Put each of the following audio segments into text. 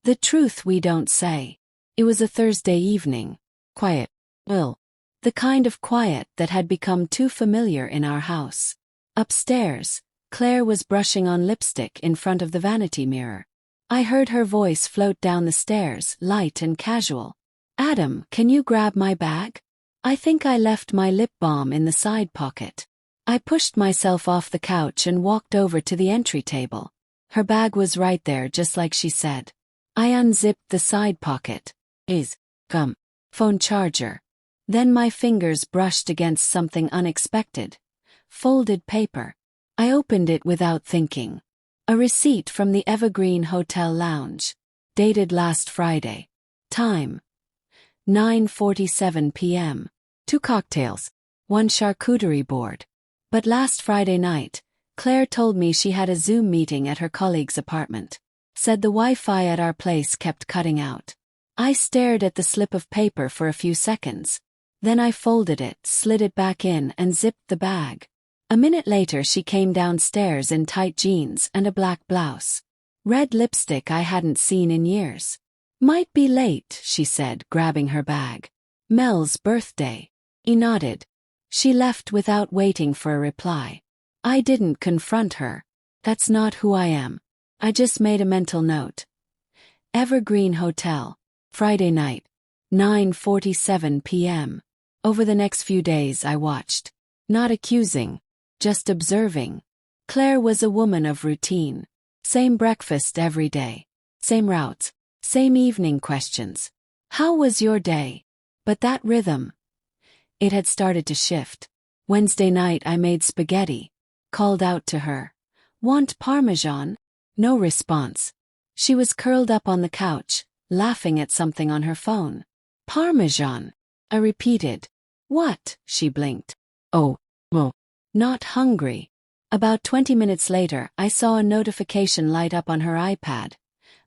The truth we don't say. It was a Thursday evening. Quiet. Well, the kind of quiet that had become too familiar in our house. Upstairs, Claire was brushing on lipstick in front of the vanity mirror. I heard her voice float down the stairs, light and casual. "Adam, can you grab my bag? I think I left my lip balm in the side pocket." I pushed myself off the couch and walked over to the entry table. Her bag was right there, just like she said. I unzipped the side pocket. Phone charger. Then my fingers brushed against something unexpected. Folded paper. I opened it without thinking. A receipt from the Evergreen Hotel Lounge. Dated last Friday. Time: 9:47 p.m. 2 cocktails. 1 charcuterie board. But last Friday night, Claire told me she had a Zoom meeting at her colleague's apartment. Said the Wi-Fi at our place kept cutting out. I stared at the slip of paper for a few seconds. Then I folded it, slid it back in, and zipped the bag. A minute later she came downstairs in tight jeans and a black blouse. Red lipstick I hadn't seen in years. "Might be late," she said, grabbing her bag. "Mel's birthday." He nodded. She left without waiting for a reply. I didn't confront her. That's not who I am. I just made a mental note. Evergreen Hotel. Friday night. 9:47 p.m. Over the next few days I watched. Not accusing. Just observing. Claire was a woman of routine. Same breakfast every day. Same routes. Same evening questions. "How was your day?" But that rhythm. It had started to shift. Wednesday night I made spaghetti. Called out to her. "Want Parmesan?" No response. She was curled up on the couch, laughing at something on her phone. "Parmesan," I repeated. "What?" She blinked. "Oh, well. Not hungry." About 20 minutes later, I saw a notification light up on her iPad.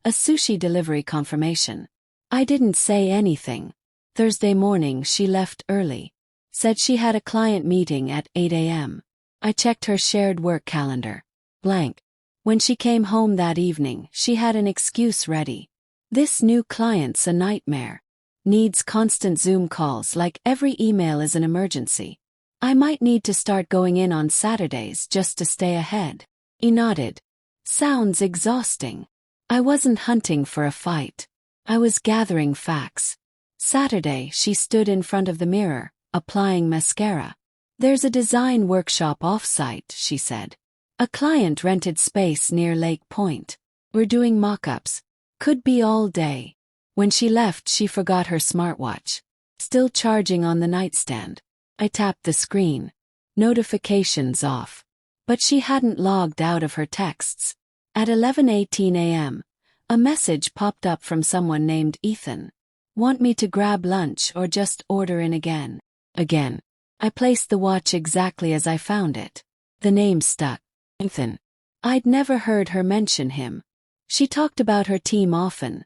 A sushi delivery confirmation. I didn't say anything. Thursday morning she left early. Said she had a client meeting at 8 a.m. I checked her shared work calendar. Blank. When she came home that evening, she had an excuse ready. "This new client's a nightmare. Needs constant Zoom calls like every email is an emergency. I might need to start going in on Saturdays just to stay ahead." He nodded. "Sounds exhausting." I wasn't hunting for a fight. I was gathering facts. Saturday she stood in front of the mirror, applying mascara. "There's a design workshop off-site," she said. "A client rented space near Lake Point. We're doing mock-ups. Could be all day." When she left she forgot her smartwatch. Still charging on the nightstand. I tapped the screen. Notifications off. But she hadn't logged out of her texts. At 11:18 a.m., a message popped up from someone named Ethan. "Want me to grab lunch or just order in again?" Again. I placed the watch exactly as I found it. The name stuck. Ethan. I'd never heard her mention him. She talked about her team often.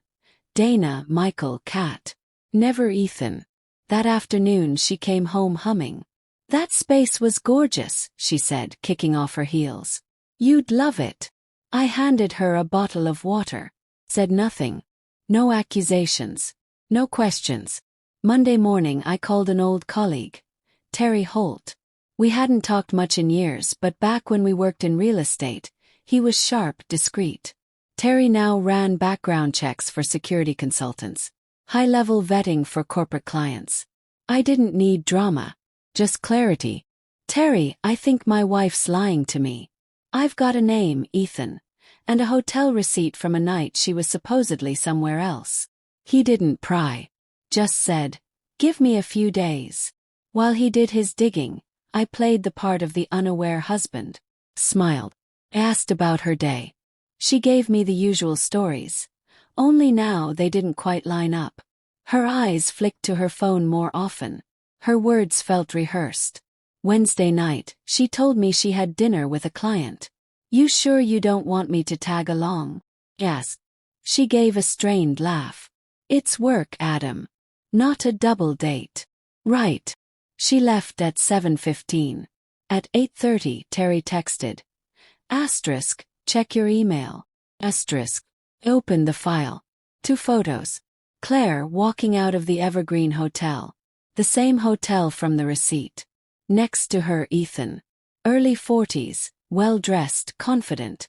Dana, Michael, Kat. Never Ethan. That afternoon she came home humming. "That space was gorgeous," she said, kicking off her heels. "You'd love it." I handed her a bottle of water. Said nothing. No accusations. No questions. Monday morning I called an old colleague. Terry Holt. We hadn't talked much in years, but back when we worked in real estate, he was sharp, discreet. Terry now ran background checks for security consultants. High-level vetting for corporate clients. I didn't need drama. Just clarity. "Terry, I think my wife's lying to me. I've got a name, Ethan, and a hotel receipt from a night she was supposedly somewhere else." He didn't pry. Just said, "Give me a few days." While he did his digging, I played the part of the unaware husband. Smiled. Asked about her day. She gave me the usual stories. Only now they didn't quite line up. Her eyes flicked to her phone more often. Her words felt rehearsed. Wednesday night, she told me she had dinner with a client. "You sure you don't want me to tag along?" Yes. She gave a strained laugh. "It's work, Adam. Not a double date." "Right." She left at 7:15. At 8:30, Terry texted. "Asterisk, check your email." Asterisk. Opened the file. 2 photos. Claire walking out of the Evergreen Hotel. The same hotel from the receipt. Next to her, Ethan. Early 40s, well-dressed, confident.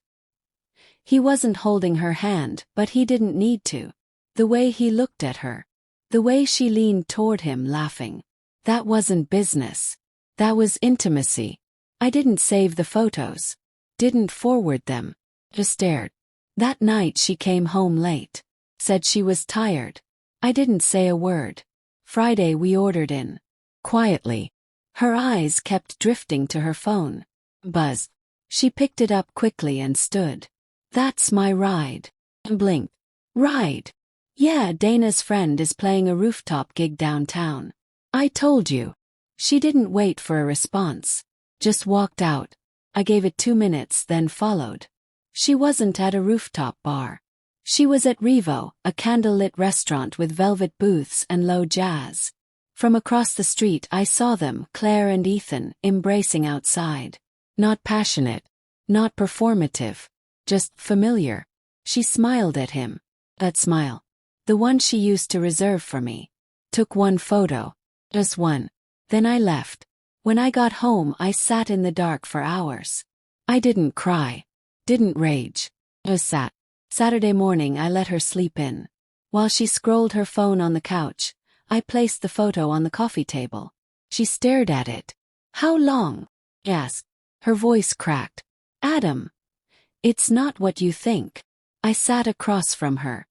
He wasn't holding her hand, but he didn't need to. The way he looked at her. The way she leaned toward him, laughing. That wasn't business. That was intimacy. I didn't save the photos. Didn't forward them. Just stared. That night she came home late. Said she was tired. I didn't say a word. Friday we ordered in. Quietly. Her eyes kept drifting to her phone. Buzz. She picked it up quickly and stood. That's my ride. Blinked. Ride? Yeah, Dana's friend is playing a rooftop gig downtown. I told you. She didn't wait for a response. Just walked out. I gave it 2 minutes, then followed. She wasn't at a rooftop bar. She was at Revo, a candlelit restaurant with velvet booths and low jazz. From across the street I saw them, Claire and Ethan, embracing outside. Not passionate. Not performative. Just familiar. She smiled at him. That smile. The one she used to reserve for me. Took 1 photo. Just 1. Then I left. When I got home I sat in the dark for hours. I didn't cry. Didn't rage. Just sat. Saturday morning I let her sleep in. While she scrolled her phone on the couch, I placed the photo on the coffee table. She stared at it. How long? Asked. Her voice cracked. Adam. It's not what you think. I sat across from her.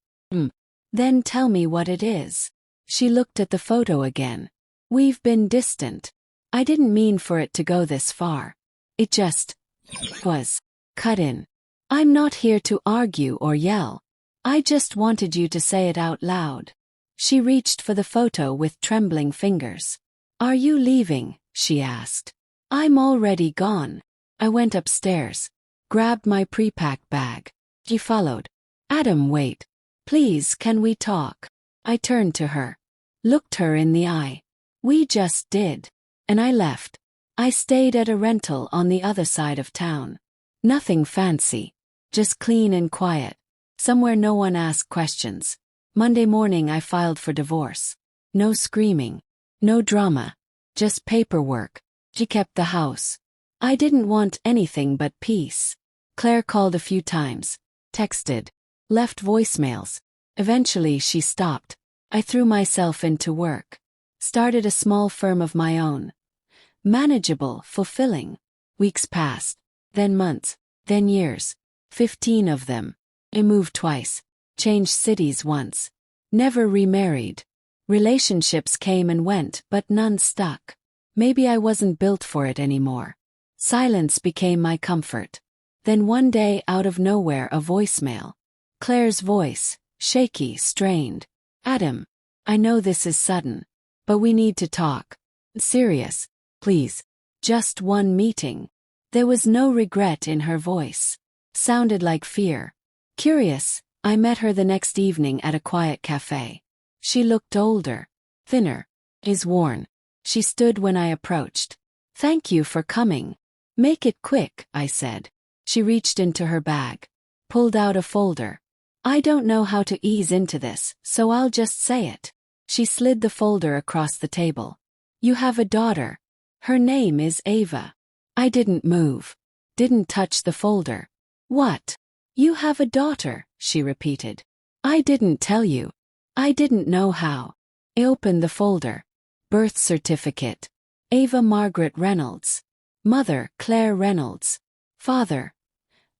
Then tell me what it is. She looked at the photo again. We've been distant. I didn't mean for it to go this far. It just was. Cut in. I'm not here to argue or yell. I just wanted you to say it out loud. She reached for the photo with trembling fingers. Are you leaving? She asked. I'm already gone. I went upstairs. Grabbed my pre-packed bag. She followed. Adam, wait. Please, can we talk? I turned to her. Looked her in the eye. We just did. And I left. I stayed at a rental on the other side of town. Nothing fancy. Just clean and quiet. Somewhere no one asked questions. Monday morning I filed for divorce. No screaming. No drama. Just paperwork. She kept the house. I didn't want anything but peace. Claire called a few times. Texted. Left voicemails. Eventually she stopped. I threw myself into work. Started a small firm of my own. Manageable, fulfilling. Weeks passed. Then months. Then years. 15 of them. I moved twice. Changed cities once. Never remarried. Relationships came and went, but none stuck. Maybe I wasn't built for it anymore. Silence became my comfort. Then one day, out of nowhere, a voicemail. Claire's voice, shaky, strained. Adam, I know this is sudden, but we need to talk. Serious, please. Just one meeting. There was no regret in her voice. Sounded like fear. Curious, I met her the next evening at a quiet cafe. She looked older, thinner, eyes worn. She stood when I approached. Thank you for coming. Make it quick, I said. She reached into her bag. Pulled out a folder. I don't know how to ease into this, so I'll just say it. She slid the folder across the table. You have a daughter. Her name is Ava. I didn't move. Didn't touch the folder. What? You have a daughter, she repeated. I didn't tell you. I didn't know how. I opened the folder. Birth certificate. Ava Margaret Reynolds. Mother, Claire Reynolds. Father,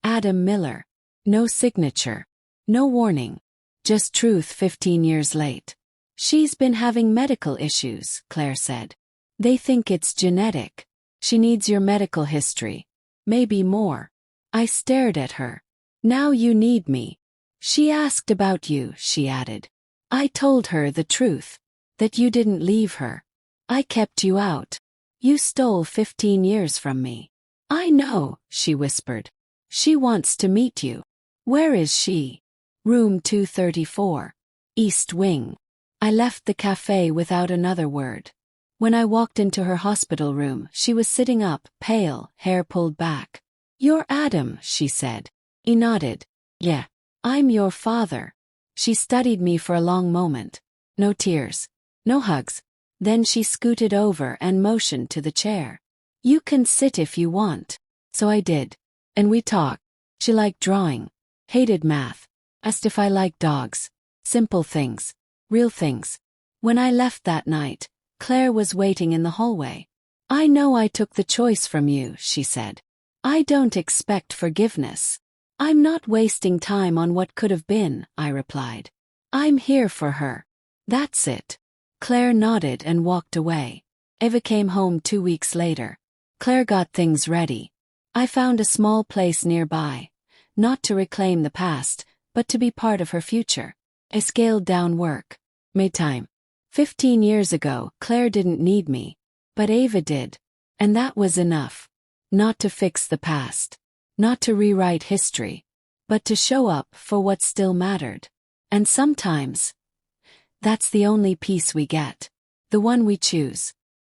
Adam Miller. No signature. No warning. Just truth 15 years late. She's been having medical issues, Claire said. They think it's genetic. She needs your medical history. Maybe more. I stared at her. Now you need me. She asked about you, she added. I told her the truth. That you didn't leave her. I kept you out. You stole 15 years from me. I know, she whispered. She wants to meet you. Where is she? Room 234. East Wing. I left the cafe without another word. When I walked into her hospital room, she was sitting up, pale, hair pulled back. You're Adam, she said. He nodded. Yeah. I'm your father. She studied me for a long moment. No tears. No hugs. Then she scooted over and motioned to the chair. You can sit if you want. So I did. And we talked. She liked drawing. Hated math. Asked if I liked dogs. Simple things. Real things. When I left that night, Claire was waiting in the hallway. I know I took the choice from you, she said. I don't expect forgiveness. I'm not wasting time on what could have been, I replied. I'm here for her. That's it. Claire nodded and walked away. Eva came home 2 weeks later. Claire got things ready. I found a small place nearby. Not to reclaim the past, but to be part of her future. I scaled down work. Made time. 15 years ago, Claire didn't need me. But Eva did. And that was enough. Not to fix the past. Not to rewrite history. But to show up for what still mattered. And sometimes, that's the only peace we get. The one we choose.